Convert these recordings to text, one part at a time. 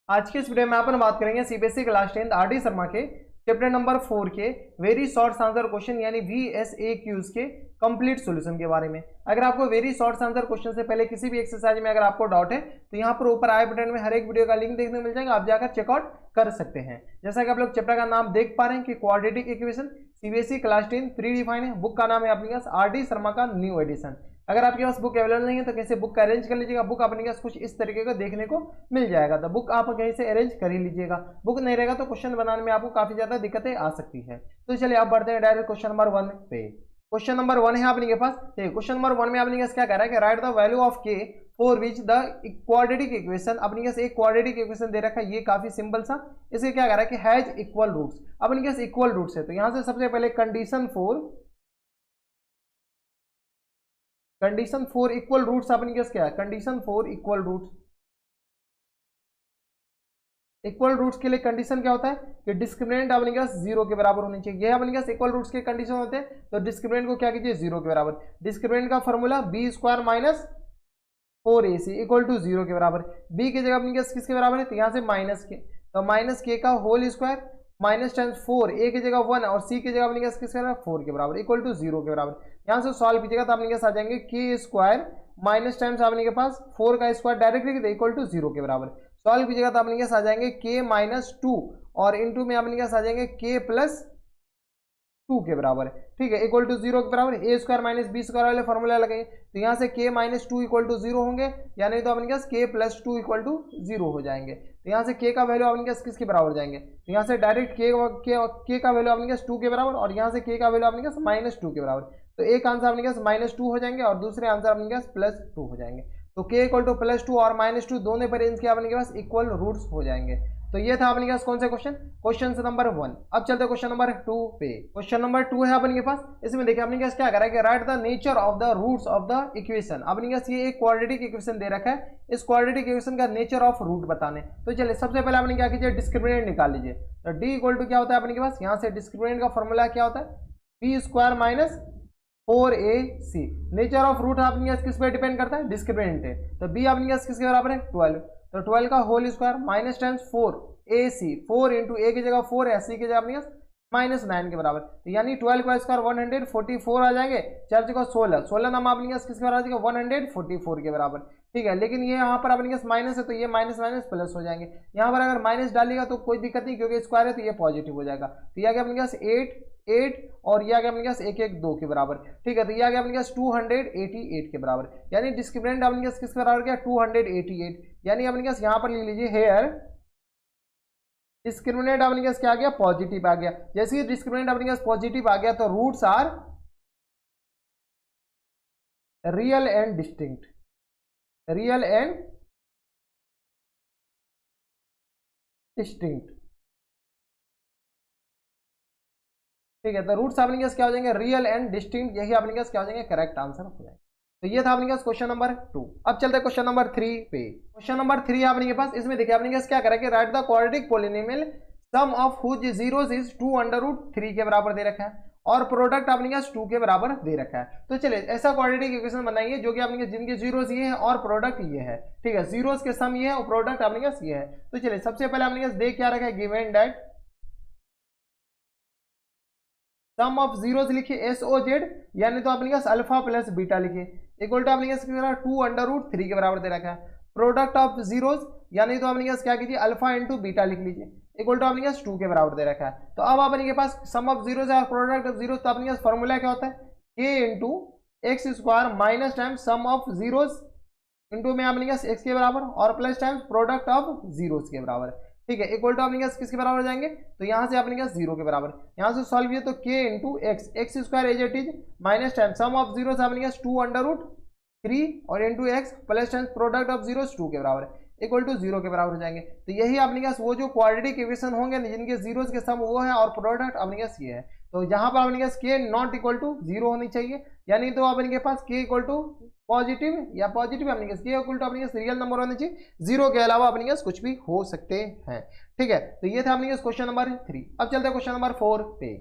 आज के इस वीडियो में अपन बात करेंगे CBSE class 10 R D Sharma के चैप्टर नंबर 4 के वेरी शॉर्ट आंसर क्वेश्चन यानी VSAQs के कंप्लीट सॉल्यूशन के बारे में। अगर आपको वेरी शॉर्ट आंसर क्वेश्चन से पहले किसी भी एक्सरसाइज में अगर आपको डाउट है तो यहाँ पर ऊपर आई बटन में हर एक वीडियो का लिंक देखने को मिल जाएगा, आप जाकर चेकआउट कर सकते हैं। जैसा कि आप लोग चैप्टर का नाम देख पा रहे हैं कि quadratic equation CBSE class 10 pre define है। बुक का नाम है अपने पास आर डी शर्मा का न्यू एडिशन। अगर आपके पास बुक अवेलेबल नहीं है तो कैसे बुक का अरेंज कर लीजिएगा। बुक अपने पास कुछ इस तरीके का देखने को मिल जाएगा, तो बुक आप कहीं से अरेंज कर ही लीजिएगा। बुक नहीं रहेगा तो क्वेश्चन बनाने में आपको काफी ज्यादा दिक्कतें आ सकती है। तो चलिए आप बढ़ते हैं डायरेक्ट क्वेश्चन नंबर 1 पे। क्वेश्चन नंबर 1 है अपने के पास। क्वेश्चन नंबर 1 में अपने पास क्या कह रहा है कि राइट द वैल्यू ऑफ के for which the quadratic equation. अपने पास एक क्वाड्रेटिक इक्वेशन दे रखा है, ये काफी सिंपल सा। इसे क्या कह रहा है कि हैज इक्वल रूट्स। अपने पास इक्वल रूट्स है तो यहां से सबसे पहले कंडीशन फॉर इक्वल रूट्स अपने पास क्या है, condition for equal roots. Equal roots के लिए कंडीशन क्या होता है कि डिस्क्रिमिनेंट अपने पास 0 के बराबर होनी चाहिए। ये अपने पास इक्वल रूट्स के कंडीशन होते हैं, तो डिस्क्रिमिनेंट को क्या कीजिए 0 के बराबर। डिस्क्रिमिनेंट का formula b² minus 4ac equal to 0 के बराबर। b की जगह अपने पास किसके बराबर है, तो यहाँ से माइनस के, तो माइनस के का whole square minus times 4, a की जगह 1 और c की जगह अपने पास किसके बराबर 4 के बराबर इक्वल टू 0 के बराबर। यहाँ से सॉल्व कीजिएगा तो अपने पास आ जाएंगे के स्क्वायर माइनस टाइम्स अपने के पास 4 का स्क्वायर डायरेक्टली इक्वल टू 0 के बराबर। सॉल्व कीजिएगा तो अपने पास आ जाएंगे के माइनस 2 और इंटू में अपने पास आ जाएंगे के प्लस 2 के बराबर। ठीक है, इक्वल टू 0 के बराबर। ए स्क्वायर माइनस बी स्क्वायर वाले फॉर्मूला लगाइए तो यहाँ से के माइनस 2 इक्वल टू 0 होंगे, यानी तो अपने पास के प्लस 2 इक्वल टू 0 हो जाएंगे। तो यहाँ से के का वैल्यू अपने पास किसके बराबर जाएंगे, तो यहाँ से डायरेक्ट के का वैल्यू अपने पास 2 के बराबर और यहाँ से के का वैल्यू अपने पास माइनस 2 के बराबर। तो एक आंसर अपने पास माइनस 2 हो जाएंगे और दूसरे आंसर अपने पास प्लस 2 हो जाएंगे। तो के इक्वल टू प्लस 2 और माइनस 2 दोनों पर रेंज के अपने के पास इक्वल रूट्स हो जाएंगे। तो ये था अपने पास कौन सा क्वेश्चन, क्वेश्चन नंबर 1। अब चलते हैं क्वेश्चन नंबर 2 पे। क्वेश्चन नंबर 2 है अपने के पास। इसमें देखिए अपने पास क्या करा है कि right the nature of the roots of the equation. अपने पास ये एक क्वाड्रेटिक इक्वेशन दे रखा है, इस क्वाड्रेटिक इक्वेशन का नेचर ऑफ रूट बताने। तो चलिए सबसे पहले आपने क्या कीजिए डिस्क्रिमिनेंट निकाल लीजिए। तो डी इक्वल टू क्या होता है अपने के पास, यहाँ से डिस्क्रिमिनेंट का फॉर्मूला क्या होता है B square minus 4ac। Nature of root अपने पास किस पे डिपेंड करता है, डिस्क्रिमिनेंट है। तो बी अपने पास किसके बराबर है 12, तो 12 का whole square minus times 4ac, 4 into a की जगह 4 है, सी की जगह अपने पास माइनस 9 के बराबर। तो यानी 12 का स्क्वायर 144 आ जाएंगे, 4 जगह 16 नाम अपने पास किसके बराबर आ जाएगा 144 के बराबर। ठीक है, लेकिन ये यहाँ पर अपने पास माइनस है तो ये माइनस माइनस प्लस हो जाएंगे। यहाँ पर अगर माइनस डालेगा तो कोई दिक्कत नहीं क्योंकि स्क्वायर है तो ये पॉजिटिव हो जाएगा। तो ये आ गया अपने पास 8 और ये आ गया अपने पास 112 के बराबर। ठीक है, तो ये आ गया अपने पास 288 के बराबर, यानी डिस्क्रिमिनेंट अपने पास किसके बराबर गया 288। यानी अपने पास यहाँ पर लिख लीजिए हेयर डिस्क्रिमिनेंट अपने पास क्या आ गया पॉजिटिव आ गया। जैसे ही डिस्क्रिमिनेंट अपने पास पॉजिटिव आ गया तो roots are real and distinct, real and distinct. ठीक है, तो रूट्स अपने पास क्या हो जाएंगे रियल एंड डिस्टिंक्ट, यही अपने पास क्या हो जाएंगे करेक्ट आंसर हो जाएगा। तो ये था अपने पास क्वेश्चन नंबर 2। अब चलते हैं क्वेश्चन नंबर 3 पे। क्वेश्चन नंबर 3 है अपने पास। इसमें देखिए अपने पास क्या करा कि right the quadratic polynomial sum of whose zeros is 2√3 के बराबर दे रखा है और प्रोडक्ट अपने पास 2 के बराबर दे रखा है। तो चलिए ऐसा क्वाड्रेटिक इक्वेशन बनाइए जो कि अपने जिनके जीरोस ये है और प्रोडक्ट ये है। ठीक है, जीरोस के सम ये है और प्रोडक्ट अपने पास ये है। तो चलिए सबसे पहले अपने पास दे क्या रखा है given that sum of zeros लिखिए SOZ, यानी तो अपने पास अल्फा प्लस बीटा लिखिए इक्वल टू अपने पास 2√3 के बराबर दे रखा है। प्रोडक्ट ऑफ जीरोस यानी तो अपने पास क्या कीजिए अल्फा इंटू बीटा लिख लीजिए इक्वल टू अपने पास 2 के बराबर दे रखा है। तो अब अपने के पास सम ऑफ जीरोस और प्रोडक्ट ऑफ जीरोस, तो अपने पास फॉर्मूला क्या होता है K into X square minus times sum of zeros into में अपने पास एक्स के बराबर और plus times product of zeros के बराबर। ठीक है, इक्वल टू अपने पास किसके बराबर हो जाएंगे, तो यहाँ से अपने पास 0 के बराबर। यहाँ से सॉल्व किया तो K into X square as it is minus time sum of zero अपने पास 2√3 और into X plus time product of zero 2 के बराबर इक्वल टू 0 के बराबर हो जाएंगे। तो यही अपने पास वो जो क्वाड्रेटिक इक्वेशन होंगे जिनके जीरोस के सम वो है और प्रोडक्ट अपने पास ये है। तो यहाँ पर अपने पास के नॉट इक्वल टू 0 होनी चाहिए, यानी तो अपने के पास के इक्वल टू पॉजिटिव या पॉजिटिव अपने पास के इक्वल टू अपने पास रियल नंबर होने चाहिए, 0 के अलावा अपने पास कुछ भी हो सकते हैं। ठीक है, तो ये था अपने पास क्वेश्चन नंबर 3। अब चलते हैं क्वेश्चन नंबर 4 पे।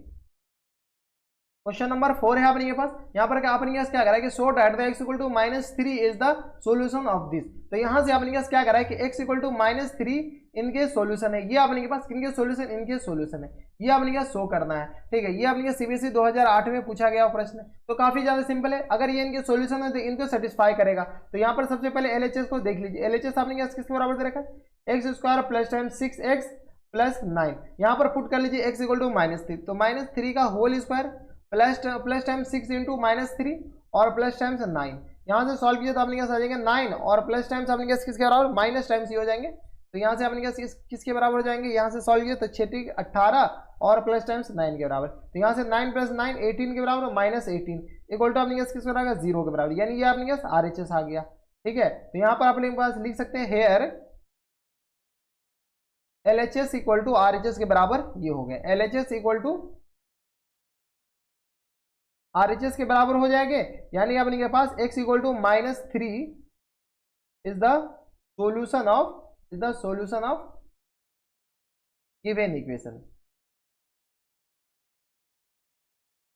क्वेश्चन नंबर 4 है अपने के पास। यहाँ पर अपने पास क्या करा है कि show that the x equal to -3 is the solution of this. तो यहाँ से अपने पास क्या करा है कि x इक्वल टू -3 इनके सॉल्यूशन है। ये अपने के पास किनके सॉल्यूशन, इनके सॉल्यूशन है। ये अपने पास शो करना है, ठीक है। ये अपने पास सीबीएसई 2008 में पूछा गया प्रश्न, तो काफी ज्यादा सिंपल है। अगर ये इनके सॉल्यूशन है तो इनको सेटिस्फाई करेगा। तो यहाँ पर सबसे पहले एलएचएस को देख लीजिए। एलएचएस अपने पास किसके बराबर दे रखा है, x square plus time 6x plus 9। यहाँ पर पुट कर लीजिए x इक्वल टू -3, तो -3 का whole square plus time 6 into -3 और प्लस टाइम्स 9। यहाँ से सॉल्व किया तो अपने पास आ जाएंगे 9 और प्लस टाइम्स अपने पास किसके बराबर, माइनस टाइम्स ही हो जाएंगे। तो यहाँ से अपने पास किसके बराबर हो जाएंगे, यहाँ से सॉल्व किया तो 6 18 और प्लस टाइम्स 9 के बराबर। तो यहाँ से 9 प्लस 9 18 के बराबर, -18 इक्वल टू अपने पास किसके बराबर, 0 के बराबर। यानी ये अपने पास RHS आ गया, ठीक है। तो यहाँ पर अपने पास लिख सकते हैं here LHS equal to RHS के बराबर ये हो गए। LHS इक्वल टू RHS के बराबर हो जाएंगे। यानी अपने के पास x equal to -3 is the solution of given equation.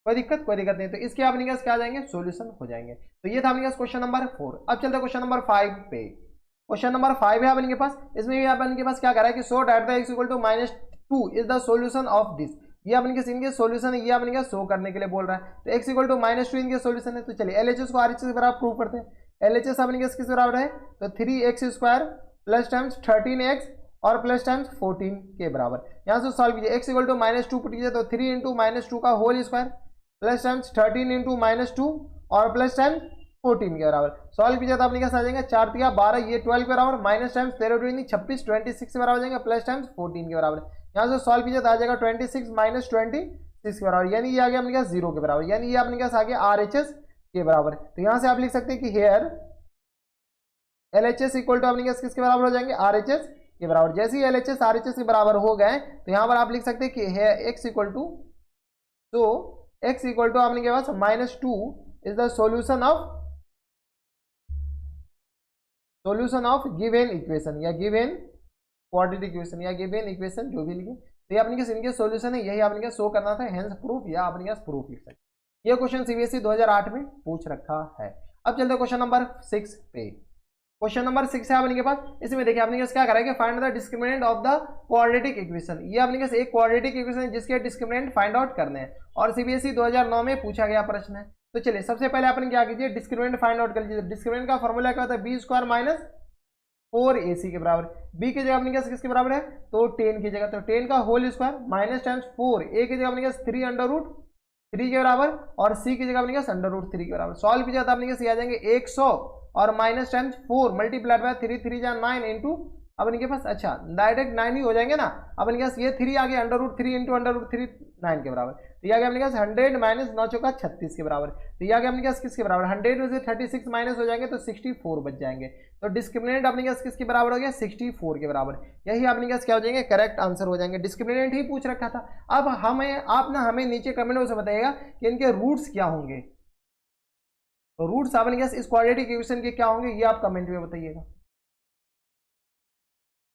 कोई दिक्कत नहीं। तो इसके अपने पास क्या आ जाएंगे, सॉल्यूशन हो जाएंगे। तो ये था अपने पास क्वेश्चन नंबर 4। अब चलते हैं क्वेश्चन नंबर 5 पे। क्वेश्चन नंबर 5 है अपने के पास। इसमें भी अपने के पास क्या करा है कि show that the x equal to -2 is the solution of this. ये अपने के इनके सॉल्यूशन है, ये अपने के शो करने के लिए बोल रहा है। तो x इक्वल टू -2 इनके सॉल्यूशन है। तो चलिए LHS को RHS के बराबर प्रूव करते हैं। LHS अपने के किस बराबर है, तो 3x square plus times 13x और प्लस टाइम्स 14 के बराबर। यहाँ से सॉल्व कीजिए। x इक्वल टू -2 पुट कीजिए तो 3 इंटू -2 का whole square plus times 13 into -2 और प्लस टाइम्स 14 के बराबर। सॉल्व कीजिए तो अपने पास आ जाएंगे 4 × 12 ये 12 के बराबर, माइनस टाइम्स 13 26 26 के बराबर जाएंगे, प्लस टाइम्स 14 के बराबर। यहाँ से सॉल्व कीजिए तो आ जाएगा 26 माइनस 26 के बराबर, यानी ये आ गया अपने पास 0 के बराबर। यानी ये अपने पास आ गया RHS के बराबर। तो यहाँ से आप लिख सकते हैं कि हेयर LHS इक्वल टू अपने पास किसके बराबर हो जाएंगे, RHS के बराबर। जैसे ही LHS RHS के बराबर हो गए तो यहाँ पर आप लिख सकते हैं कि हेयर x इक्वल टू, तो x इक्वल टू अपने के पास -2 is the solution of given equation या गिवन क्वाड्रेटिक इक्वेशन या गिवन इक्वेशन, जो भी लिखे। तो ये अपने के इनके सॉल्यूशन है, यही अपने के शो करना था, हेंस प्रूफ या अपने के प्रूफ लिख सकते। ये क्वेश्चन सीबीएसई 2008 में पूछ रखा है। अब चलते हैं क्वेश्चन नंबर 6 पे। क्वेश्चन नंबर 6 है अपने के पास। इसमें देखिए अपने पास क्या करेंगे, find the discriminant of the quadratic equation. ये अपने पास एक क्वाड्रेटिक इक्वेशन है जिसके डिस्क्रिमिनेंट फाइंड आउट करने हैं और सीबीएसई 2009 में पूछा गया प्रश्न है। तो चलिए सबसे पहले अपन क्या कीजिए, डिस्क्रिमिनेंट फाइंड आउट कर लीजिए। डिस्क्रिमिनेंट का फॉर्मूला क्या होता है, b स्क्वायर माइनस 4ac के बराबर। b की जगह अपने पास किसके बराबर है, तो 10 की जगह, तो 10 का whole square minus times 4, a की जगह अपने पास 3√3 के बराबर और c की जगह अपने पास √3 के बराबर। सॉल्व किया जाता है अपने पास आ जाएंगे 100 और माइनस टाइम्स 4 मल्टीप्लाइड बाय 3 3 जा 9 इंटू अब इनके पास, अच्छा डायरेक्ट 9 ही हो जाएंगे ना। अब इनके पास ये 3 आ गया √3 इंटू √3 9 के बराबर। तो ये आ गया अपने पास 100 माइनस 9 चौका 36 के बराबर। तो ये आ गया अपने पास किसके बराबर, 100 में से 36 माइनस हो जाएंगे तो 64 बच जाएंगे। तो डिस्क्रिमिनेंट अपने पास किसके बराबर हो गया, 64 के बराबर। यही अपने पास क्या हो जाएंगे, करेक्ट आंसर हो जाएंगे। डिस्क्रिमिनेंट ही पूछ रखा था। अब हमें नीचे कमेंट में बताइएगा कि इनके रूट्स क्या होंगे। तो रूट्स अपने पास इस क्वाड्रेटिक इक्वेशन के क्या होंगे, ये आप कमेंट में बताइएगा,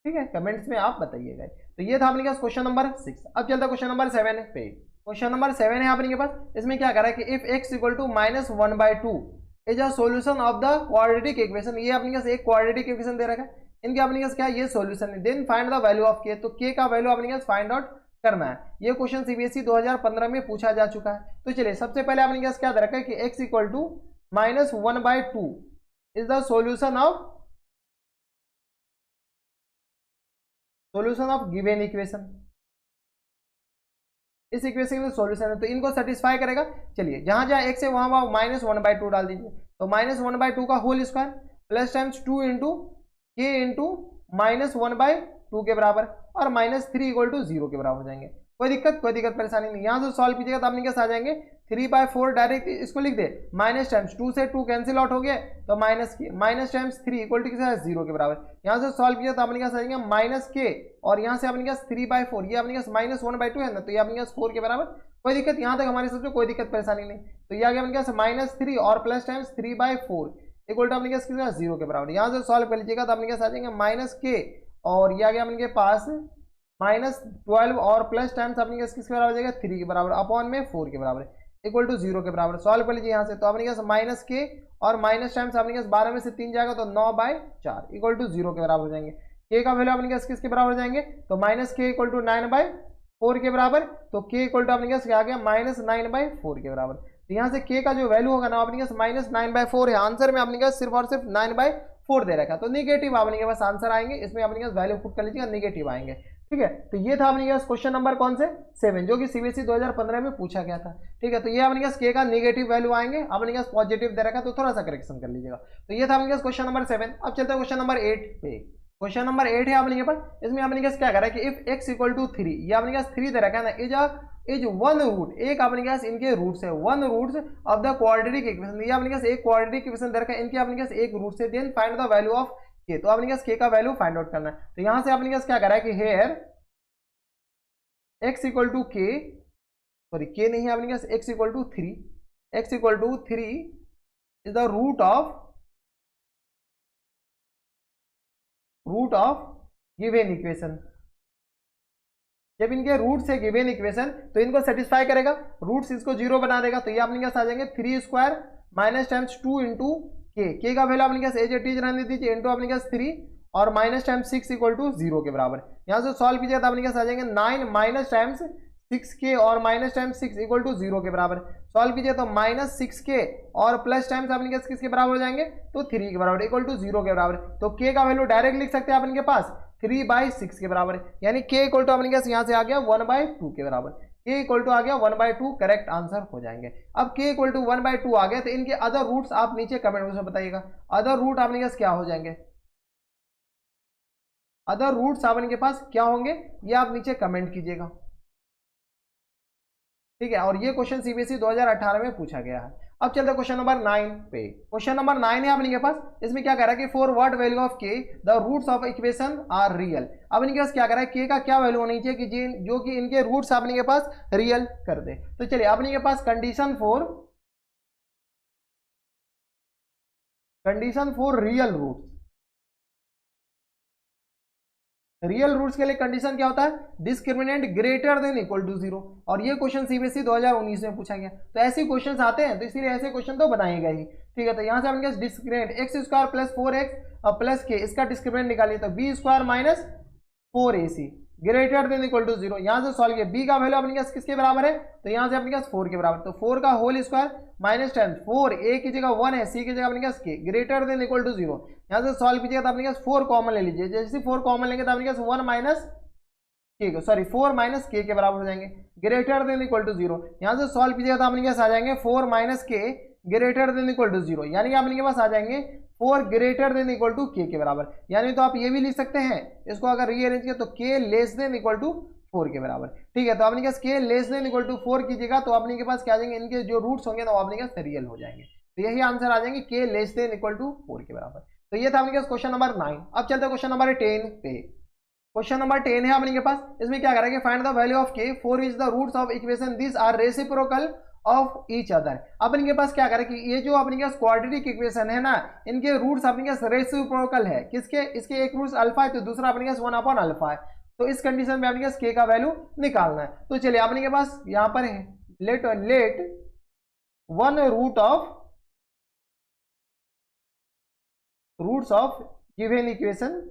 ठीक है, कमेंट्स में आप बताइएगा। तो ये था अपने पास क्वेश्चन नंबर 6। अब चलता है क्वेश्चन नंबर 7 पे। क्वेश्चन नंबर 7 है अपने पास। इसमें क्या करा है कि if x equal to -1/2 is a solution of the quadratic equation. ये अपने पास एक क्वाड्रेटिक इक्वेशन दे रखा है, इनके अपने पास क्या है, ये सॉल्यूशन है। Then find the value of k, तो k का वैल्यू अपने पास फाइंड आउट करना है। ये क्वेश्चन सीबीएसई 2015 में पूछा जा चुका है। तो चलिए सबसे पहले अपने पास क्या दे रखा है कि x equal to -1/2 is the solution of given equation. इस इक्वेशन में सॉल्यूशन है तो इनको सेटिस्फाई करेगा। चलिए जहां जहां x है वहां -1/2 डाल दीजिए। तो -1/2 का whole square plus times 2 into k into -1/2 के बराबर और -3 इक्वल टू 0 के बराबर हो जाएंगे। कोई दिक्कत परेशानी नहीं। यहाँ से सॉल्व कीजिएगा तो अपने के साथ आ जाएंगे 3/4, डायरेक्ट इसको लिख दे, माइनस टाइम्स 2 से 2 कैंसिल आउट हो गया तो माइनस टाइम्स 3 इक्वल टू कितना है, 0 के बराबर। यहाँ से सॉल्व किया तो अपने के साथ आ जाएंगे -k और यहाँ से अपने के पास 3/4, ये अपने के पास -1/2 है ना, तो ये अपने के पास 4 के बराबर। कोई दिक्कत यहाँ तक हमारे सबसे कोई दिक्कत परेशानी नहीं। तो ये आ गया अपने के पास -3 और प्लस टाइम्स 3/4 इक्वल टू अपने के पास 0 के बराबर। यहाँ से सॉल्व कर लीजिएगा तो अपने के पास आ जाएंगे -k और ये आ गया अपने के पास -12 और प्लस टाइम्स अपने किसके बराबर हो जाएगा, 3 के बराबर अपॉन में 4 के बराबर। इक्वल टू 0 के बराबर। सॉल्व कर लीजिए यहाँ से, तो अपने पास माइनस के और माइनस टाइम्स अपने पास 12 में से 3 जाएगा तो 9/4 इक्वल टू 0 के बराबर हो जाएंगे। के का वैल्यू अपने पास किसके बराबर हो जाएंगे, तो माइनस के इक्वल टू 9/4 के बराबर। तो के इक्वल टू अपने पास क्या आ गया, -9/4 के बराबर। तो यहाँ से के का जो वैल्यू होगा ना अपने पास -9/4 है। आंसर में अपने पास सिर्फ और सिर्फ 9/4 दे रखा है, तो निगेटिव अपने के पास आंसर आएंगे। इसमें अपने पास वैल्यू पुट कर लीजिएगा, निगेटिव आएंगे। ठीक है, तो ये था अपने पास क्वेश्चन नंबर कौन से 7, जो कि सीबीएसई 2015 में पूछा गया था। ठीक है, तो ये अपने पास के का नेगेटिव वैल्यू आएंगे, अपने पास पॉजिटिव दे रखा है, तो थोड़ा सा करेक्शन कर लीजिएगा। तो ये था अपने पास क्वेश्चन नंबर 7। अब चलते हैं क्वेश्चन नंबर 8 पे। क्वेश्चन नंबर 8 है अपने पास, इसमें अपने पास क्या कर रहा है कि इफ x इक्वल टू 3, ये अपने पास 3 दे रखा है ना, इज वन रूट, एक अपने पास इनके रूट्स है, one roots of the quadratic equation. ये अपने पास एक क्वाड्रेटिक इक्वेशन दे रखा है, इनके अपने पास एक रूट से, then find the value of K. तो अपने पास के का वैल्यू फाइंड आउट करना है। तो यहां से अपने पास क्या कर रहा है कि here x equal to K, sorry K नहीं है अपने पास, x equal to 3, x equal to 3 is the root of given equation. जब इनके रूट से गिवन इक्वेशन, तो इनको सेटिस्फाई करेगा, रूट्स इसको 0 बना देगा। तो ये अपने पास आ जाएंगे 3² माइनस टाइम्स 2 इंटू के का वैल्यू अपने पास एज इट इज रहने दीजिए, इंटू अपने पास 3 और माइनस टाइम्स 6 इक्वल टू 0 के बराबर। यहाँ से सॉल्व कीजिएगा तो अपने पास आ जाएंगे 9 माइनस टाइम्स 6k और माइनस टाइम्स 6 इक्वल टू 0 के बराबर। सॉल्व कीजिए तो -6k और प्लस टाइम्स अपने पास किसके बराबर हो जाएंगे, तो 3 के बराबर इक्वल टू 0 के बराबर। तो k का वैल्यू डायरेक्ट लिख सकते हैं आप इनके पास 3/6 के बराबर, यानी k इक्वल टू अपने पास यहाँ से आ गया 1/2 के बराबर। k इक्वल टू आ गया 1/2, करेक्ट आंसर हो जाएंगे। अब k इक्वल टू 1/2 आ गया, तो इनके अदर रूट्स आप नीचे कमेंट बॉक्स में बताइएगा, अदर रूट अपने पास क्या हो जाएंगे, अदर रूट्स आप इनके पास क्या होंगे, ये आप नीचे कमेंट कीजिएगा। ठीक है, और ये क्वेश्चन सीबीएसई 2018 में पूछा गया है। अब चलते हैं क्वेश्चन नंबर 9 पे। क्वेश्चन नंबर 9 है अपने पास, इसमें क्या कह रहा है कि for what value of K the roots of equation are real. अब इनके पास क्या कर रहा है, के का क्या वैल्यू होनी चाहिए कि जो कि इनके रूट्स अपने के पास रियल कर दे। तो चलिए अपने के पास condition for real roots, real roots के लिए कंडीशन क्या होता है, discriminant greater than equal to 0। और ये क्वेश्चन सीबीएसई 2019 में पूछा गया, तो ऐसे क्वेश्चन आते हैं, तो इसीलिए ऐसे क्वेश्चन तो बनाए गए ही। ठीक है, तो यहाँ से हम discriminant x² plus 4x plus के, इसका डिस्क्रिमिनेंट निकालिए तो b² minus 4ac greater than equal to 0। यहाँ से सॉल्व किया, b का वैल्यू अपने पास किसके बराबर है, तो यहाँ से अपने पास 4 के बराबर। तो 4 का होल स्क्वायर माइनस 10, 4 a की जगह 1 है, c की जगह अपने पास k greater than equal to 0। यहाँ से सॉल्व कीजिएगा तो अपने पास 4 कॉमन ले लीजिए, जैसे 4 कॉमन लेंगे तो अपने पास 1 माइनस के, सॉरी 4 माइनस के बराबर हो जाएंगे, ग्रेटर देन इक्वल टू 0। यहाँ से सॉल्व कीजिएगा तो अपने पास आ जाएंगे 4 माइनस के ग्रेटर देन इक्वल टू 0, यानी अपने के पास आ जाएंगे 4 ग्रेटर देन इक्वल टू के बराबर। यानी तो आप ये भी लिख सकते हैं, इसको अगर रीअरेंज किया तो के लेस देन इक्वल टू 4 के बराबर। ठीक है, तो अपने पास के लेस देन इक्वल टू 4 कीजिएगा तो अपने के पास क्या आ जाएंगे, इनके जो रूट्स होंगे ना वो अपने पास रियल हो जाएंगे। तो यही आंसर आ जाएंगे के लेस देन इक्वल टू 4 के बराबर। तो ये था अपने पास क्वेश्चन नंबर 9। अब चलते हैं क्वेश्चन नंबर 10 पे। क्वेश्चन नंबर 10 है अपने के पास, इसमें क्या करेंगे, फाइंड द वैल्यू ऑफ के for which the roots of equation this are reciprocal of each other. अब इनके पास क्या करें कि ये जो अपने पास क्वाड्रेटिक इक्वेशन है ना, इनके रूट्स अपने पास रेसिप्रोकल है, किसके, इसके एक रूट्स अल्फा है तो दूसरा अपने पास 1/अल्फा है। तो इस कंडीशन में अपने पास के का वैल्यू निकालना है। तो चलिए अपने के पास यहाँ पर है let one roots of given equation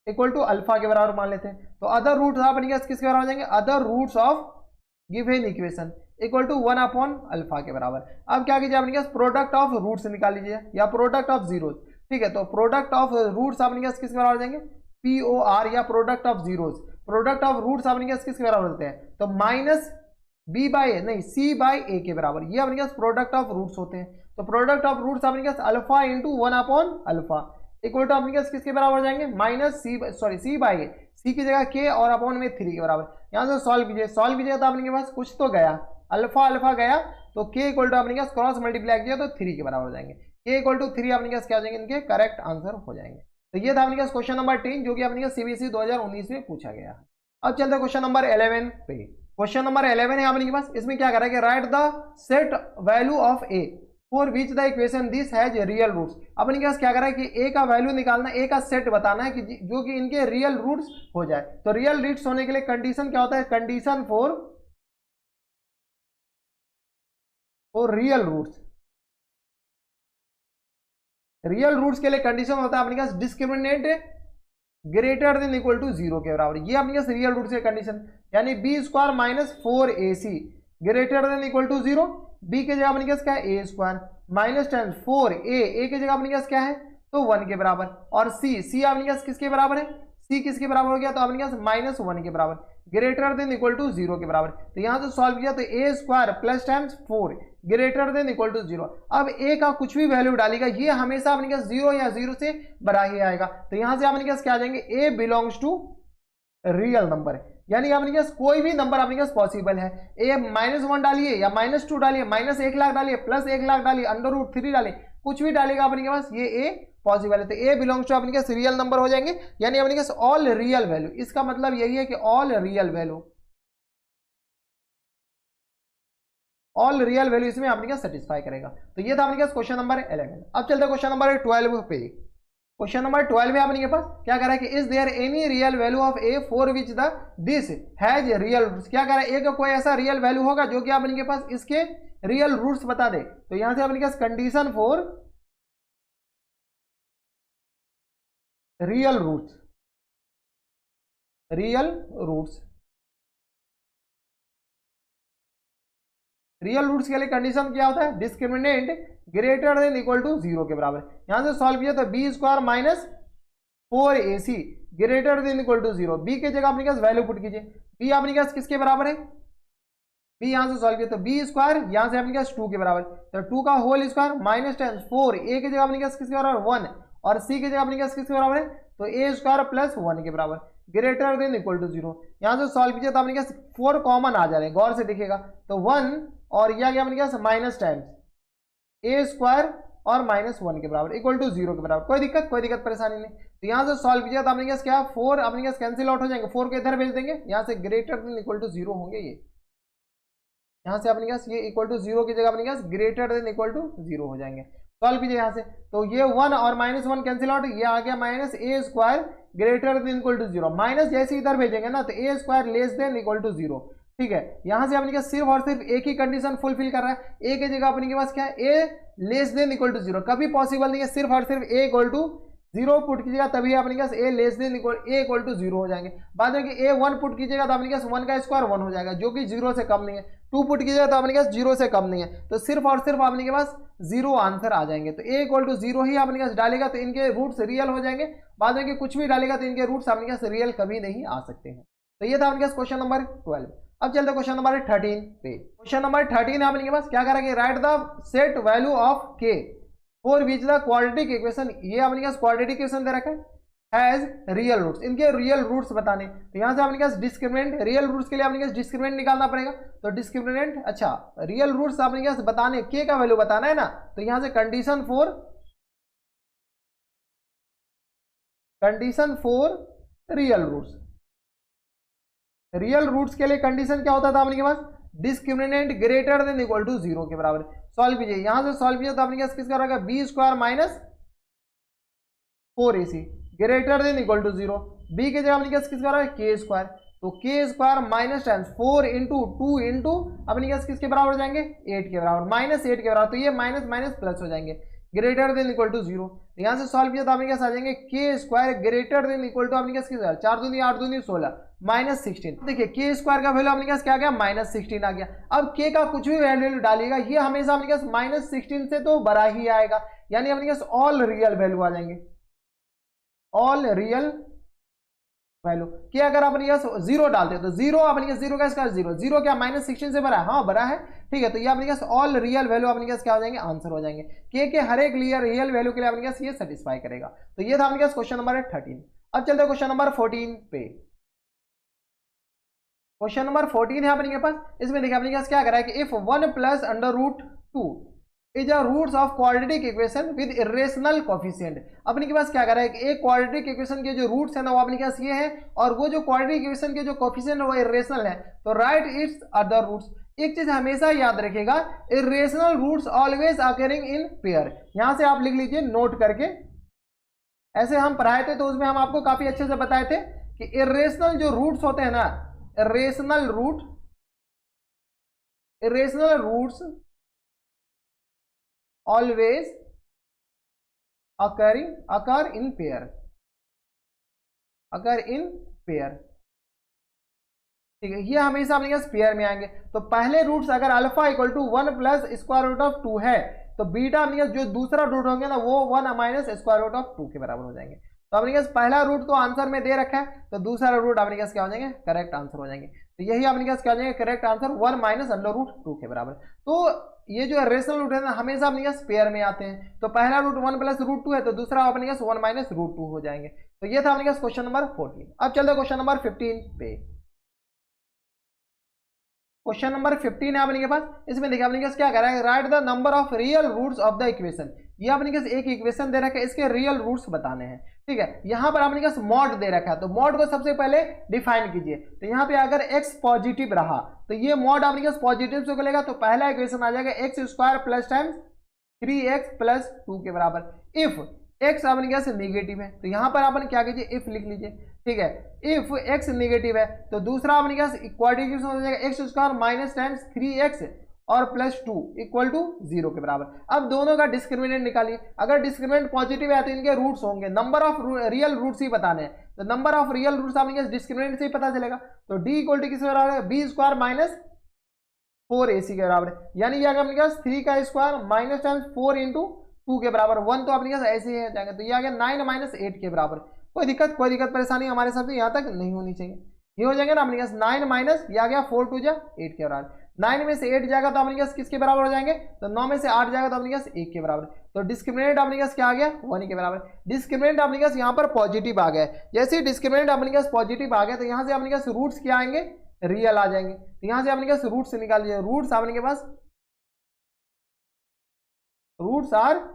equal to alpha के बराबर मान लेते हैं। तो अदर रूट्स आप अपने पास किसके बराबर हो जाएंगे, other roots of given equation equal to 1/अल्फा के बराबर। अब क्या कीजिए अपने पास प्रोडक्ट ऑफ रूट्स निकाल लीजिए या प्रोडक्ट ऑफ जीरोज। ठीक है, तो प्रोडक्ट ऑफ रूट्स अपने पास किसके बराबर हो जाएंगे, POR या product of zeros. Product of roots अपने पास किसके बराबर होते हैं, तो माइनस b/a नहीं c/a के बराबर, ये अपने पास प्रोडक्ट ऑफ रूट्स होते हैं। तो प्रोडक्ट ऑफ रूट्स अपने पास अल्फा इंटू 1/अल्फा इक्वल टू अपने पास किसके बराबर हो जाएंगे, माइनस c/a, c की जगह k और अपॉन में 3 के बराबर। यहाँ से सॉल्व कीजिए तो अपने के पास कुछ तो गया, अल्फा गया, तो k इक्वल टू अपने पास क्रॉस मल्टीप्लाई किया तो 3 के बराबर हो जाएंगे। k इक्वल टू 3 अपने पास क्या हो जाएंगे, इनके करेक्ट आंसर हो जाएंगे। तो ये था अपने पास क्वेश्चन नंबर 10, जो कि अपने पास सीबीएसई 2019 में पूछा गया है। अब चलते हैं क्वेश्चन नंबर 11 पे। क्वेश्चन नंबर 11 है अपने के पास, इसमें क्या कर रहा है कि right the set value of a for which the equation this has real roots. अपने के पास क्या कर रहा है कि a का वैल्यू निकालना, a का सेट बताना है कि जो कि इनके रियल रूट्स हो जाए। तो रियल रूट्स होने के लिए कंडीशन क्या होता है, कंडीशन फॉर और रियल रूट्स के लिए कंडीशन होता है अपने पास discriminant greater than equal to 0 के बराबर। ये अपने पास रियल रूट्स की कंडीशन, यानी b square minus 4ac greater than equal to 0। B के जगह अपने पास क्या है, ए स्क्वायर माइनस 10 4a के जगह अपने पास क्या है तो 1 के बराबर। और सी अपने पास किसके बराबर है, सी किसके बराबर हो गया तो अपने पास माइनस 1 के बराबर ग्रेटर देन इक्वल टू 0 के बराबर। तो यहां से सॉल्व किया तो a square plus times 4 greater than equal to 0। अब ए का कुछ भी वैल्यू डालेगा ये हमेशा अपने पास 0 या 0 से बड़ा ही आएगा। तो यहां से अपने पास क्या आ जाएंगे, ए बिलोंग्स टू रियल नंबर, यानी अपने पास कोई भी नंबर अपने पास पॉसिबल है। ए -1 डालिए या -2 डालिए, -1 लाख डालिए, +1 लाख डालिए, √3 डालिए, कुछ भी डालेगा अपने के पास ये ए पॉसिबल है। तो ए बिलोंग्स टू अपने पास रियल नंबर हो जाएंगे, यानी अपने पास ऑल रियल वैल्यू। इसका मतलब यही है कि ऑल रियल वैल्यू इसमें अपने पास सेटिस्फाई करेगा। तो ये था अपने पास क्वेश्चन नंबर 11। अब चलते हैं क्वेश्चन नंबर 12 पे। क्वेश्चन नंबर 12 में आपने के पास क्या कह रहा है कि is there any real value of A for which the this has real roots. क्या कह रहा है, ए का कोई ऐसा रियल वैल्यू होगा जो कि अपने के पास इसके रियल रूट्स बता दे। तो यहां से अपने पास कंडीशन फॉर रियल रूट्स के लिए कंडीशन क्या होता है, discriminant greater than equal to 0 के बराबर। यहां से सॉल्व किया तो B square minus 4ac greater than equal to 0। B के जगह अपने पास वैल्यू पुट कीजिए, बी अपने पास किसके बराबर है, बी यहां से सॉल्व किया तो बी स्क्वायर यहां से अपने पास 2 के बराबर, तो 2 का होल स्क्वायर माइनस 10 4 ए के जगह अपने पास किसके बराबर 1 और सी के जगह अपने पास किसके बराबर है तो ए स्क्वायर प्लस 1 के बराबर ग्रेटर देन इक्वल टू 0। यहां से सॉल्व कीजिए तो अपने पास 4 कॉमन आ जा रहे हैं, गौर से देखिएगा तो 1 और यह गया अपने पास माइनस टाइम्स ए स्क्वायर और -1 के बराबर इक्वल टू 0 के बराबर। कोई दिक्कत परेशानी नहीं। तो यहां से सॉल्व कीजिए तो अपने पास क्या 4 अपने पास कैंसिल आउट हो जाएंगे, 4 को इधर भेज देंगे, यहां से ग्रेटर देन इक्वल टू 0 होंगे ये, यहां से अपने पास ये इक्वल टू 0 की जगह अपने पास ग्रेटर देन इक्वल टू 0 हो जाएंगे। सॉल्व कीजिए यहां से तो ये 1 और -1 कैंसिल आउट, ये आ गया minus a square greater than equal to 0। Minus जैसे इधर भेजेंगे ना तो a square less than equal to 0। ठीक है, यहां से अपने पास सिर्फ और सिर्फ एक ही कंडीशन फुलफिल कर रहा है, ए की जगह अपने के पास क्या है ए लेस देन इक्वल टू 0। कभी पॉसिबल नहीं है, सिर्फ और सिर्फ ए इक्वल टू 0 पुट कीजिएगा तभी अपने पास ए लेस देन इक्वल टू 0 हो जाएंगे। बाद में कि ए 1 पुट कीजिएगा तो अपने पास 1 का स्क्वायर 1 हो जाएगा जो कि 0 से कम नहीं है। 2 पुट कीजिएगा तो अपने पास 0 से कम नहीं है, तो सिर्फ और सिर्फ अपने के पास 0 आंसर आ जाएंगे। तो ए इक्वल टू 0 ही अपने पास डालेगा तो इनके रूट्स रियल हो जाएंगे, बाद में कि कुछ भी डालेगा तो इनके रूट्स अपने पास रियल कभी नहीं आ सकते हैं। तो ये था अपने पास क्वेश्चन नंबर 12। अब चलते क्वेश्चन नंबर 13 पे। क्वेश्चन नंबर 13 है अपने पास क्या करेंगे, right the set value of के for which the quadratic equation, ये अपने पास क्वाड्रेटिक इक्वेशन दे रखा है हैज रियल रूट्स, इनके रियल रूट्स बताने। तो यहां से अपने पास डिस्क्रिमिनेंट, रियल रूट्स के लिए अपने पास डिस्क्रिमिनेंट निकालना पड़ेगा। तो डिस्क्रिमिनेंट अच्छा रियल रूट्स अपने पास बताने, के का वैल्यू बताना है ना, तो यहां से कंडीशन फॉर रियल रूट्स के लिए कंडीशन क्या होता था अपने पास, discriminant greater than equal to 0 के बराबर। सॉल्व कीजिए, यहां से सॉल्व किया तो अपने पास किसका रहेगा B square minus 4ac greater than equal to 0। B के जगह अपने पास किसका रहेगा के स्क्वायर, तो के square minus times 4 into 2 into अपने पास किसके बराबर हो जाएंगे 8 के बराबर, -8 के बराबर, तो ये माइनस माइनस प्लस हो जाएंगे ग्रेटर देन इक्वल टू 0। यहां से सॉल्व किया तो अपने पास आ जाएंगे K square greater than equal to अपने पास किसका 4 दूनी 8 दूनी 16 -16। देखिए के स्क्वायर का वैल्यू अपने पास क्या आ गया -16 आ गया। अब के का कुछ भी वैल्यू डालिएगा ये हमेशा अपने पास -16 से तो बड़ा ही आएगा, यानी अपने पास ऑल रियल वैल्यू आ जाएंगे, ऑल रियल वैल्यू। कि अगर अपने पास 0 डालते हो तो 0 अपने पास 0 का स्क्वायर 0 क्या -16 से बड़ा है, हाँ बड़ा है। ठीक है, तो ये अपने पास ऑल रियल वैल्यू अपने पास क्या हो जाएंगे आंसर हो जाएंगे, के हर एक रियल वैल्यू के लिए अपने पास ये सेटिस्फाई करेगा। तो ये था अपने पास क्वेश्चन नंबर 13। अब चलते हैं क्वेश्चन नंबर 14 पे। क्वेश्चन नंबर 14 है अपने पास, इसमें देखिए अपने पास क्या कर रहा है कि if 1 plus under root 2 is a roots of quadratic equation with irrational coefficient. अपने के पास क्या कर रहा है कि एक क्वाड्रेटिक इक्वेशन के जो रूट्स है ना वो अपने पास ये है, और वो जो क्वाड्रेटिक इक्वेशन के जो कोफिशिएंट है वो इरेशनल है, तो राइट इट्स अदर रूट्स। एक चीज हमेशा याद रखिएगा, irrational roots always occurring in pair. यहां से आप लिख लीजिए नोट करके, ऐसे हम पढ़ाए थे तो उसमें हम आपको काफी अच्छे से बताए थे कि इरेशनल जो रूट्स होते हैं ना, irrational roots always occur in pair, occur in pair, ठीक है, ये हमेशा अपने पास पेयर में आएंगे। तो पहले रूट्स अगर alpha equal to 1 plus square root of 2 है तो बीटा अपने पास जो दूसरा रूट होंगे ना वो 1 माइनस स्क्वायर रूट ऑफ 2 के बराबर हो जाएंगे। तो अपने पास पहला रूट तो आंसर में दे रखा है, तो दूसरा रूट अपने पास क्या हो जाएंगे, करेक्ट आंसर हो जाएंगे। तो यही अपने पास क्या हो जाएंगे, correct answer 1 minus under root 2 के बराबर। तो ये जो रेशनल रूट है ना हमेशा अपने पास पेयर में आते हैं। तो पहला रूट 1 प्लस रूट 2 है तो दूसरा अपने पास 1 माइनस रूट 2 हो जाएंगे। तो ये था अपने पास क्वेश्चन नंबर 14। अब चलते क्वेश्चन नंबर 15 पे। क्वेश्चन नंबर 15 है अपने के पास। इसमें देखिए अपने पास क्या कह रहा है, write the number of real roots of the equation. ये अपने पास एक इक्वेशन दे रखा है, इसके रियल रूट्स बताने हैं, ठीक है। यहाँ पर अपने पास मॉड दे रखा है, तो मॉड को सबसे पहले डिफाइन कीजिए। तो यहाँ पे अगर x पॉजिटिव रहा तो ये मॉड अपने पास पॉजिटिव से लेगा, तो पहला इक्वेशन आ जाएगा x square plus times 3x plus 2 के बराबर। इफ x अपने पास नेगेटिव है तो यहाँ पर अपन क्या कीजिए, इफ लिख लीजिए, ठीक है। इफ x नेगेटिव है तो दूसरा अपने पास इक्वालिटी हो जाएगा x square minus times 3x और प्लस 2 इक्वल टू 0 के बराबर। अब दोनों का डिस्क्रिमिनेंट निकालिए। अगर डिस्क्रिमिनेंट पॉजिटिव है तो इनके रूट्स होंगे, नंबर ऑफ रियल रूट्स ही बताने हैं। तो नंबर ऑफ रियल रूट्स आपके डिस्क्रिमिनेंट से ही पता चलेगा। तो d इक्वल टू किसके बराबर है, बी स्क्वायर माइनस 4ac के बराबर है। यानी ये अगर अपने पास 3 का स्क्वायर माइनस टाइम्स 4 इंटू 2 के बराबर 1, तो अपने पास ऐसे ही जाएंगे। तो ये आ गया 9 माइनस 8 के बराबर। कोई दिक्कत परेशानी हमारे साथ यहाँ तक नहीं होनी चाहिए। ये हो जाएंगे ना अपने पास 9 माइनस ये आ गया 4 2 जा 8 के बराबर। 9 में से 8 जाएगा तो अपने पास किसके बराबर हो जाएंगे, तो 9 में से 8 जाएगा तो अपने पास 1 के बराबर। तो डिस्क्रिमिनेंट अपने पास क्या आ गया, 1 के बराबर। डिस्क्रिमिनेंट अपने पास यहाँ पर पॉजिटिव आ गया। जैसे ही डिस्क्रिमिनेंट अपने पास पॉजिटिव आ गया तो यहाँ से अपने पास रूट्स क्या आएंगे, रियल आ जाएंगे। तो यहाँ से अपने पास रूट्स निकाल लीजिए। रूट्स अपने के पास रूट्स आर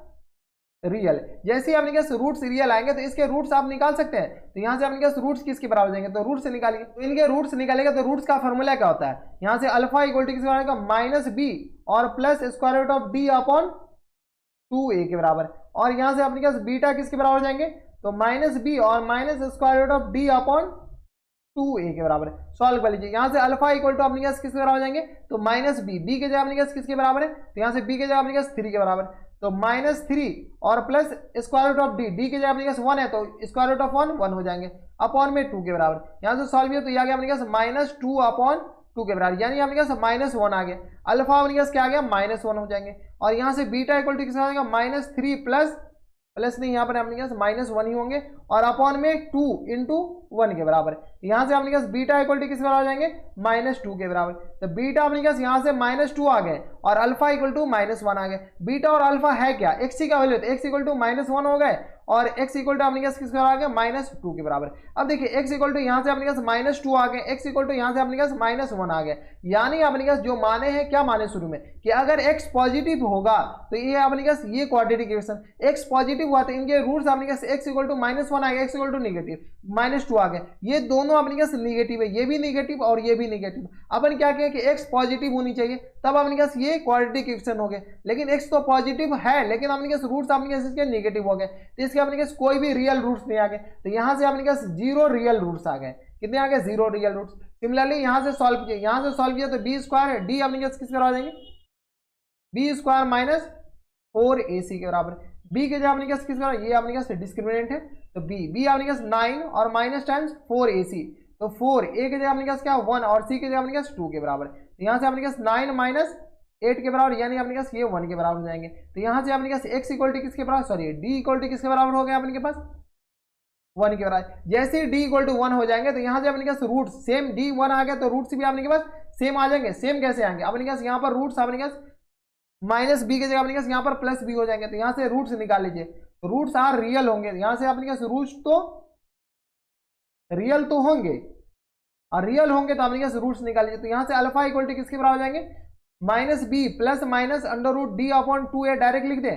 रियल। जैसे ही अपने पास रूट्स रियल आएंगे तो इसके रूट्स आप निकाल सकते हैं। तो यहाँ से अपने पास रूट्स किसके बराबर जाएंगे, तो रूट से निकालेंगे। तो इनके रूट्स निकालेगा तो रूट्स का फॉर्मूला क्या होता है, यहाँ से अल्फा इक्वल टू किसके बराबर आएगा, माइनस बी और plus square root of D upon 2a के बराबर। और यहाँ से अपने पास बीटा किसके बराबर जाएंगे, तो माइनस बी और minus square root of D upon 2a के बराबर। सॉल्व कर लीजिए। यहाँ से अल्फा इक्वल टू अपने पास किसके बराबर जाएंगे, तो माइनस बी के जगह अपने पास किसके बराबर है, तो यहाँ से बी के जगह अपने पास 3 के बराबर। तो माइनस 3 और plus square root of D के जगह अपने पास 1 है तो स्क्वायर रूट ऑफ 1 हो जाएंगे अपॉन में 2 के बराबर। यहाँ से सॉल्व किया तो ये आ गया अपने पास माइनस 2 अपॉन 2 के बराबर, यानी अपने पास माइनस 1 आ गया। अल्फा अपने पास क्या आ गया, माइनस 1 हो जाएंगे। और यहाँ से बीटा इक्वल टू किसका आ जाएगा, माइनस 3 प्लस नहीं, यहाँ पर अपने पास माइनस 1 ही होंगे और अपॉन में 2 इंटू 1 के बराबर। यहाँ से अपने पास बीटा इक्वल टू किस बराबर आ जाएंगे, माइनस 2 के बराबर। तो बीटा अपने पास यहाँ से माइनस 2 आ गए और अल्फा इक्वल टू माइनस 1 आ गए। बीटा और अल्फा है क्या, एक्स का वैल्यू, तो एक्स इक्वल टू माइनस 1 हो गए और x इक्वल टू अपने पास किसके बराबर आ गया, माइनस 2 के बराबर। अब देखिए x इक्वल टू यहाँ से अपने पास माइनस 2 आ गए, x इक्वल टू यहाँ से अपने पास माइनस 1 आ गया। यानी अपने पास जो माने हैं, क्या माने शुरू में, कि अगर x पॉजिटिव होगा तो ये अपने पास ये क्वाड्रेटिक इक्वेशन x पॉजिटिव हुआ तो इनके रूट्स अपने पास x इक्वल टू माइनस 1 आ गया, x equal to negative minus 2 आ गए। ये दोनों अपने पास नेगेटिव है, ये भी नेगेटिव और ये भी नेगेटिव। अपन क्या किया कि x पॉजिटिव होनी चाहिए तब अपने पास ये क्वाड्रेटिक इक्वेशन हो गए, लेकिन x तो पॉजिटिव है लेकिन अपने पास रूट्स अपने पास इसके नेगेटिव हो गए, तो इसके अपने पास कोई भी रियल रूट्स नहीं आ गए। तो यहां से अपने पास 0 रियल रूट्स आ गए। कितने आ गए, 0 रियल रूट्स। सिमिलरली यहां से सॉल्व कीजिए, यहां से सॉल्व किया तो बी स्क्वायर डी अपने पास किस बराबर आ जाएंगे, बी स्क्वायर माइनस 4ac के बराबर। बी के जगह अपने पास किस बराबर, ये अपने पास डिस्क्रिमिनेंट है तो बी अपने पास 9 और माइनस टाइम्स 4ac, तो 4 a के जगह अपने पास क्या 1 और c के जगह अपने पास 2 के बराबर। तो यहाँ से अपने पास 9 माइनस 8 के बराबर, यानी अपने पास ये 1 के बराबर हो जाएंगे। तो यहाँ से अपने पास x इक्वल टू किसके बराबर, सॉरी d इक्वल टू किसके बराबर हो गया अपने पास 1 के बराबर। जैसे ही d इक्वल टू 1 हो जाएंगे तो यहाँ से अपने पास रूट सेम d 1 आ गया तो रूट्स भी अपने पास सेम आ जाएंगे। सेम कैसे आएंगे, अपने पास यहाँ पर रूट्स अपने पास माइनस बी के जगह अपने पास यहाँ पर प्लस बी हो जाएंगे। तो यहाँ से रूट्स निकाल लीजिए, रूट्स आर रियल होंगे। यहाँ से अपने पास रूट्स तो रियल तो होंगे और रियल होंगे तो अपने पास रूट्स निकाल लीजिए। तो यहाँ से अल्फा इक्वल टू किसके बराबर हो जाएंगे, minus B plus minus under root D upon 2a, direct लिख दे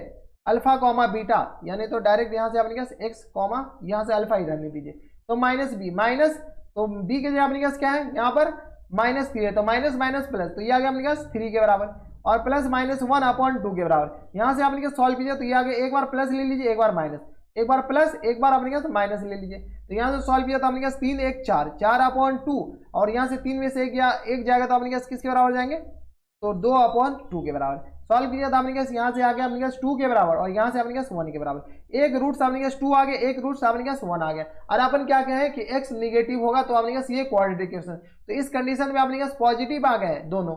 अल्फा कॉमा बीटा, यानी तो डायरेक्ट यहाँ से अपने पास एक्स कॉमा यहाँ से अल्फा ही रहने दीजिए। तो माइनस बी माइनस, तो बी के जगह अपने पास क्या है, यहाँ पर माइनस 3 है तो माइनस माइनस प्लस, तो ये आ गया अपने पास 3 के बराबर और प्लस माइनस 1 अपॉन 2 के बराबर। यहाँ से अपने पास सॉल्व कीजिए तो ये आ गया, एक बार प्लस ले लीजिए, एक बार माइनस, एक बार प्लस, एक बार अपने पास माइनस ले लीजिए। तो यहाँ से सॉल्व किया तो अपने पास 3 1 4 4 अपॉन 2 और यहाँ से 3 में से एक जाएगा तो अपने पास किसके बराबर जाएंगे, तो 2/2 के बराबर सॉल्व किया था अपने पास, यहाँ से आ गया अपने पास 2 के बराबर और यहाँ से अपने पास 1 के बराबर। एक रूट अपने पास 2 आ गया, एक रूट अपने पास 1 आ गया। और अपन क्या कहे कि x निगेटिव होगा तो अपने पास ये क्वाड्रेटिक इक्वेशन, तो इस कंडीशन में अपने पास पॉजिटिव आ गए दोनों।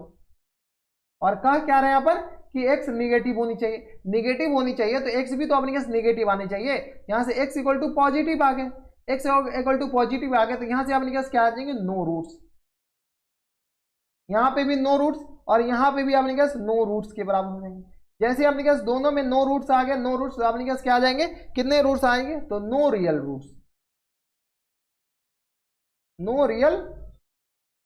और कह क्या रहे हैं अपन कि x निगेटिव होनी चाहिए, निगेटिव होनी चाहिए तो x भी तो अपने पास निगेटिव आने चाहिए। यहाँ से x इक्वल टू पॉजिटिव आ गए, x इक्वल टू पॉजिटिव आ गए, तो यहाँ से अपने पास क्या आ जाएंगे, नो रूट्स। यहाँ पे भी नो रूट्स और यहाँ पे भी अपने पास नो रूट्स के बराबर हो जाएंगे। जैसे अपने पास दोनों में नो रूट्स आ गए, नो रूट्स तो अपने पास क्या आ जाएंगे, कितने रूट्स आएंगे, तो no real roots, no real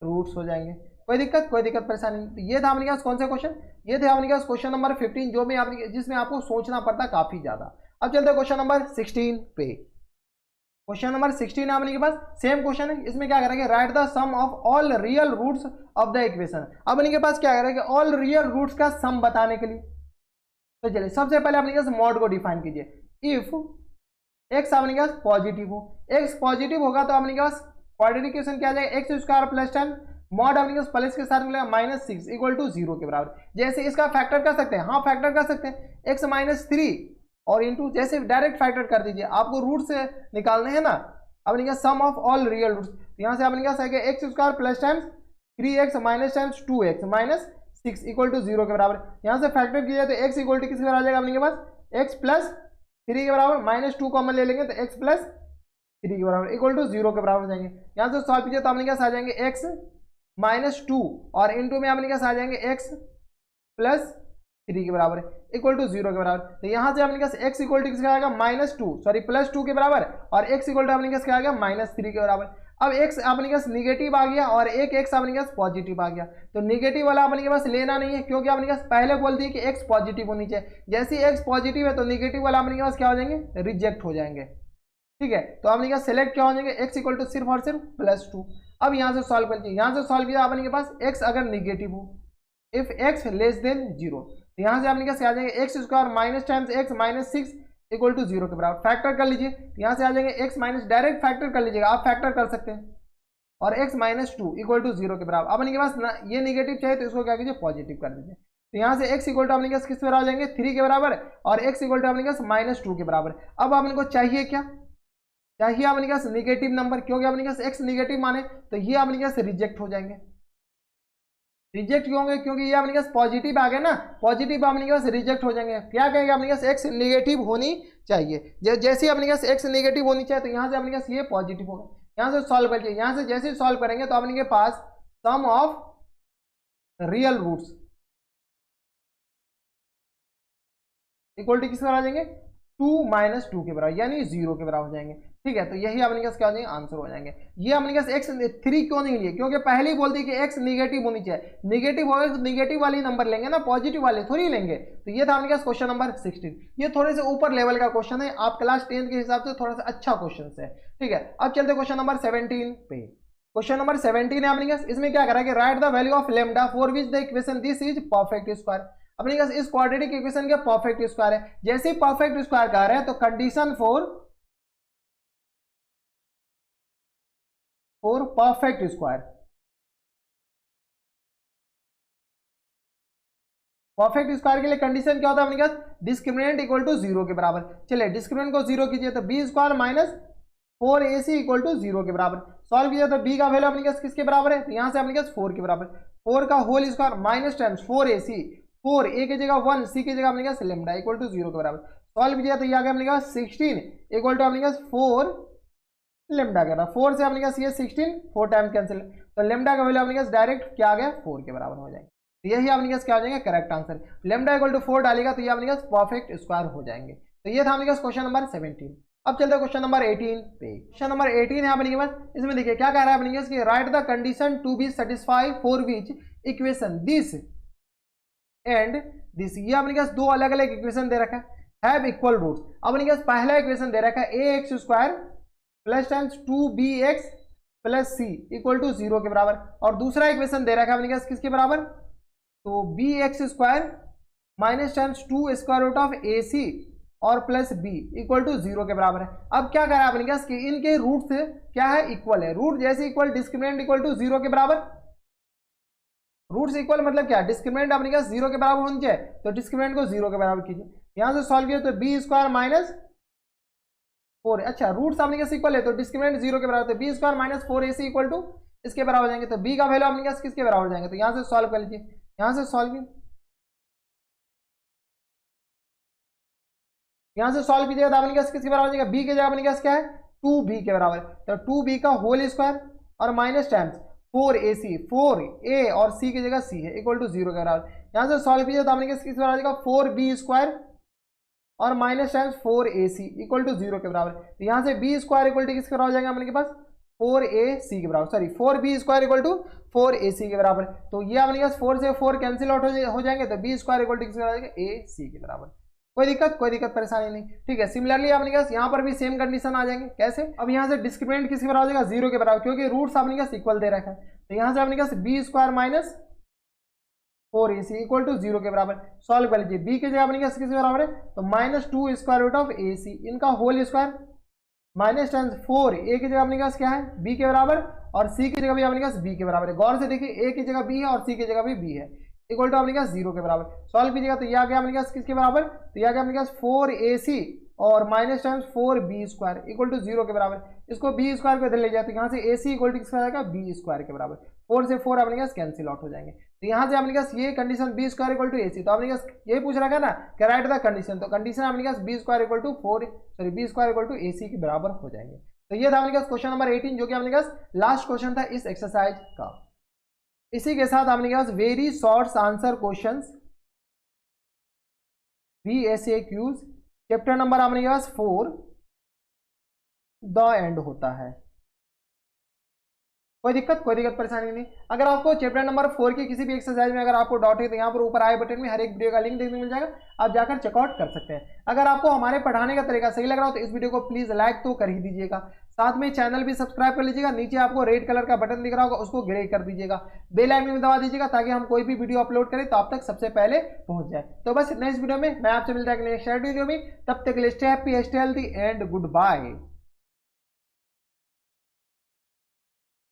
roots हो जाएंगे। कोई दिक्कत परेशानी नहीं। तो ये था अपने पास कौन सा क्वेश्चन, ये थे अपने पास क्वेश्चन नंबर 15, जो भी आपने जिसमें आपको सोचना पड़ता काफी ज्यादा। अब चलते हैं क्वेश्चन नंबर 16 पे। क्वेश्चन नंबर 16 है अपने पास, सेम क्वेश्चन है। इसमें क्या करेंगे, right the sum of all real roots of the equation. अब इनके पास क्या करेंगे, ऑल रियल रूट्स का सम बताने के लिए। तो चलिए सबसे पहले अपने पास मॉड को डिफाइन कीजिए। इफ एक्स अपने पास पॉजिटिव हो, एक्स पॉजिटिव होगा तो अपने पास क्वाड्रेटिक इक्वेशन क्या आ जाएगा, एक्स स्क्वायर प्लस 10 मॉड अपने पास प्लस के साथ मिलेगा -6 इक्वल टू 0 के बराबर। जैसे इसका फैक्टर कर सकते हैं, हाँ फैक्टर कर सकते हैं, x -3 और इंटू जैसे डायरेक्ट फैक्टर कर दीजिए, आपको रूट से निकालने हैं ना। अपने पास sum of all real roots, यहाँ से अपने पास आएगा X square plus times 3x minus times 2x minus 6 equal to 0 के बराबर। यहाँ से फैक्टर किया तो x इक्वल टू किसके बराबर आ जाएगा अपने पास, x प्लस 3 के बराबर, -2 कॉमन ले लेंगे तो x प्लस 3 के बराबर इक्वल टू 0 के बराबर हो जाएंगे। यहाँ से सॉल्व कीजिए तो अपने पास आ जाएंगे x -2 और इंटू में अपने पास आ जाएंगे x प्लस 3 के बराबर इक्वल टू 0 के बराबर। तो यहाँ से अपने पास x इक्वल टू किसका आएगा, +2 के बराबर और x इक्वल टू अपने पास क्या आ गया, -3 के बराबर। अब x अपने पास निगेटिव आ गया और एक x अपने पास पॉजिटिव आ गया, तो निगेटिव वाला अपने पास लेना नहीं है, क्योंकि अपने पास पहले बोल दिए कि x पॉजिटिव होनी चाहिए। जैसे x पॉजिटिव है तो निगेटिव वाला अपने पास क्या हो जाएंगे, रिजेक्ट हो जाएंगे। ठीक है, तो अपने पास सेलेक्ट क्या हो जाएंगे, x इक्वल टू सिर्फ और सिर्फ +2। अब यहाँ से सॉल्व कर लीजिए, यहाँ से सॉल्व किया अपने के पास x अगर निगेटिव हो, इफ x लेस देन 0, तो यहाँ से अपने क्या आ जाएंगे, X square minus times x -6 equal to 0 के बराबर। फैक्टर कर लीजिए, यहाँ से आ जाएंगे x माइनस, डायरेक्ट फैक्टर कर लीजिएगा, आप फैक्टर कर सकते हैं, और x -2 इक्वल टू 0 के बराबर। अब अपने के पास ना ये निगेटिव चाहिए तो इसको क्या कीजिए, पॉजिटिव कर दीजिए। तो यहाँ से x इक्वल टू अपने किस पर आ जाएंगे, 3 के बराबर और x इक्वल टू अपने -2 के बराबर। अब अपने को चाहिए क्या, चाहिए अपने पास निगेटिव नंबर, क्योंकि अपने पास x निगेटिव माने तो ये अपने पास रिजेक्ट हो जाएंगे। रिजेक्ट क्यों होंगे, क्योंकि ये अपने पास पॉजिटिव आ गए ना, पॉजिटिव अपने पास रिजेक्ट हो जाएंगे। क्या कहेंगे, अपने पास x निगेटिव होनी चाहिए। जैसे अपने पास x निगेटिव होनी चाहिए तो यहाँ से अपने पास ये पॉजिटिव होगा। यहाँ से सॉल्व करिए, यहाँ से जैसे सॉल्व करेंगे तो अपने के पास sum of real roots equal to किसके बराबर आ जाएंगे, 2 - 2 के बराबर, यानी 0 के बराबर हो जाएंगे। ठीक है, तो यही अपने पास क्या हो जाएंगे, आंसर हो जाएंगे। ये अपने पास x 3 क्यों नहीं लिए, क्योंकि पहले ही बोल दी कि x निगेटिव होनी चाहिए। निगेटिव होगा तो निगेटिव वाले नंबर लेंगे ना, पॉजिटिव वाले थोड़ी लेंगे। तो ये था अपने पास क्वेश्चन नंबर 16। ये थोड़े से ऊपर लेवल का क्वेश्चन है, आप क्लास 10 के हिसाब से थोड़ा सा अच्छा क्वेश्चन है। ठीक है, अब चलते क्वेश्चन नंबर 17 पे। क्वेश्चन नंबर 17 है अपने पास, इसमें क्या करा कि right the value of lambda for which the equation this is perfect square. अपने पास इस क्वाड्रेटिक इक्वेशन के परफेक्ट स्क्वायर है। जैसे ही परफेक्ट स्क्वायर कह रहे हैं तो condition for perfect square, perfect square के लिए कंडीशन क्या होता है अपने पास, डिस्क्रिमिनेंट इक्वल टू 0 के बराबर। चलिए डिस्क्रिमिनेंट को 0 कीजिए तो b square -4ac equal to 0 के बराबर। सॉल्व कीजिए तो b का वैल्यू अपने पास किसके बराबर है, तो यहाँ से अपने पास 4 के बराबर। 4 का whole square minus times 4ac, 4 a की जगह 1, c की जगह अपने पास लेमडा इक्वल टू 0 के बराबर। सॉल्व कीजिए तो ये आ गया अपने पास 16 इक्वल टू अपने पास 4 लेमडा का था। 4 से अपने पास ये 16 4 टाइम्स कैंसिल, तो लेमडा का वैल्यू अपने पास डायरेक्ट क्या आ गया, 4 के बराबर हो जाएंगे। तो यही अपने पास क्या हो जाएंगे, correct answer. Lambda equal to 4 डालेगा तो ये अपने पास परफेक्ट स्क्वायर हो जाएंगे। तो ये था अपने पास क्वेश्चन नंबर 17। अब चलते हैं क्वेश्चन नंबर 18 पे। क्वेश्चन नंबर 18 है अपने पास, इसमें देखिए क्या कह रहा है अपने पास कि right the condition to be satisfy for which equation this and this, ये अपने पास दो अलग अलग इक्वेशन दे रखा है, हैव इक्वल रूट्स। अपने पास पहला इक्वेशन दे रखा है ax square plus times 2bx plus c equal to 0 के बराबर, और दूसरा इक्वेशन दे रखा है अपने पास किसके बराबर, तो bx square minus times 2 square root of ac और प्लस b इक्वल टू 0 के बराबर है। अब क्या करा अपने पास कि इनके रूट से क्या है, इक्वल है। रूट जैसे इक्वल, डिस्क्रिमिनेंट इक्वल टू 0 के बराबर, रूट्स इक्वल मतलब क्या, डिस्क्रिमिनेंट आपने कहा 0 के बराबर होनी चाहिए, तो डिस्क्रिमिनेंट को 0 के बराबर कीजिए। यहां से सॉल्व किया तो बी स्क्वायर माइनस 4, अच्छा रूट्स आपने कहा इक्वल है तो डिस्क्रिमिनेंट 0 के बराबर, तो B square minus 4ac equal to इसके बराबर जाएंगे, तो बी का वैल्यू आपने कहा किसके बराबर जाएंगे, तो यहां से सॉल्व कर लीजिए। यहां से सॉल्व कीजिएगा तो आपने कहा किसके बराबर जाएगा, बी के जगह आपने कहा क्या है 2b के बराबर, तो 2b का होल स्क्वायर और माइनस टाइम्स 4ac, 4a और c की जगह c है इक्वल टू 0 के बराबर। यहां से सॉल्व कीजिए तो आपने कहा किसके बराबर जाएगा 4b स्क्वायर और minus times 4ac equal to 0 के बराबर। तो यहाँ से b स्क्वायर इक्वल टू किसके बराबर जाएगा अपने के पास 4ac के बराबर, sorry 4b square equal to 4ac के बराबर। तो ये अपने पास 4 से 4 कैंसिल आउट हो जाएंगे, तो b स्क्वायर इक्वल टू किसके बराबर जाएगा ac के बराबर। कोई दिक्कत परेशानी नहीं, ठीक है। सिमिलरली आपने कहा यहाँ पर भी सेम कंडीशन आ जाएंगे, कैसे, अब यहाँ से डिस्क्रिमिनेंट किसके बराबर हो जाएगा 0 के बराबर, क्योंकि रूट्स आपने कहा इक्वल दे रखा है। तो यहाँ से आपने कहा b square minus 4ac equal to 0 के बराबर। सॉल्व कर लीजिए, b की जगह अपने किसके बराबर है, तो minus 2 square root of ac, इनका whole square minus times 4, a की जगह अपने पास क्या है b के बराबर, और c की जगह भी अपने पास b के बराबर है। गौर से देखिए, a की जगह b है और c की जगह भी b है, इक्वल टू अपने पास 0 के बराबर। सॉल्व कीजिएगा तो यह आ गया अपने पास किसके बराबर, तो यह आ गया अपने पास 4ac और minus times 4b square equal to 0 के बराबर। इसको b स्क्वायर को इधर ले जाए तो यहाँ से ac इक्वल टू किसका आएगा b स्क्वायर के बराबर, 4 से 4 अपने पास कैंसिल आउट हो जाएंगे। तो यहाँ से अपने पास ये condition b square equal to ac, तो अपने पास ये पूछ रखा है ना कि राइट द कंडीशन, तो कंडीशन अपने पास b square equal to b square equal to ac के बराबर हो जाएंगे। तो ये था अपने पास क्वेश्चन नंबर 18, जो कि अपने पास लास्ट क्वेश्चन था इस एक्सरसाइज का। इसी के साथ अपने पास very short answer questions VSAQs chapter number अपने पास 4 द एंड होता है। कोई दिक्कत परेशानी नहीं। अगर आपको चैप्टर नंबर 4 की किसी भी एक्सरसाइज में अगर आपको डाउट है तो यहाँ पर ऊपर आई बटन में हर एक वीडियो का लिंक देखने को मिल जाएगा, आप जाकर चेकआउट कर सकते हैं। अगर आपको हमारे पढ़ाने का तरीका सही लग रहा हो तो इस वीडियो को प्लीज लाइक तो कर ही दीजिएगा, साथ में चैनल भी सब्सक्राइब कर लीजिएगा। नीचे आपको रेड कलर का बटन दिख रहा होगा, उसको ग्रे कर दीजिएगा, बेल आइकन में दबा दीजिएगा ताकि हम कोई भी वीडियो अपलोड करें तो आप तक सबसे पहले पहुंच जाए। तो बस नेक्स्ट वीडियो में मैं आपसे मिलता है नेक्स्ट वीडियो में, तब तक के लिए stay happy, stay healthy and good bye.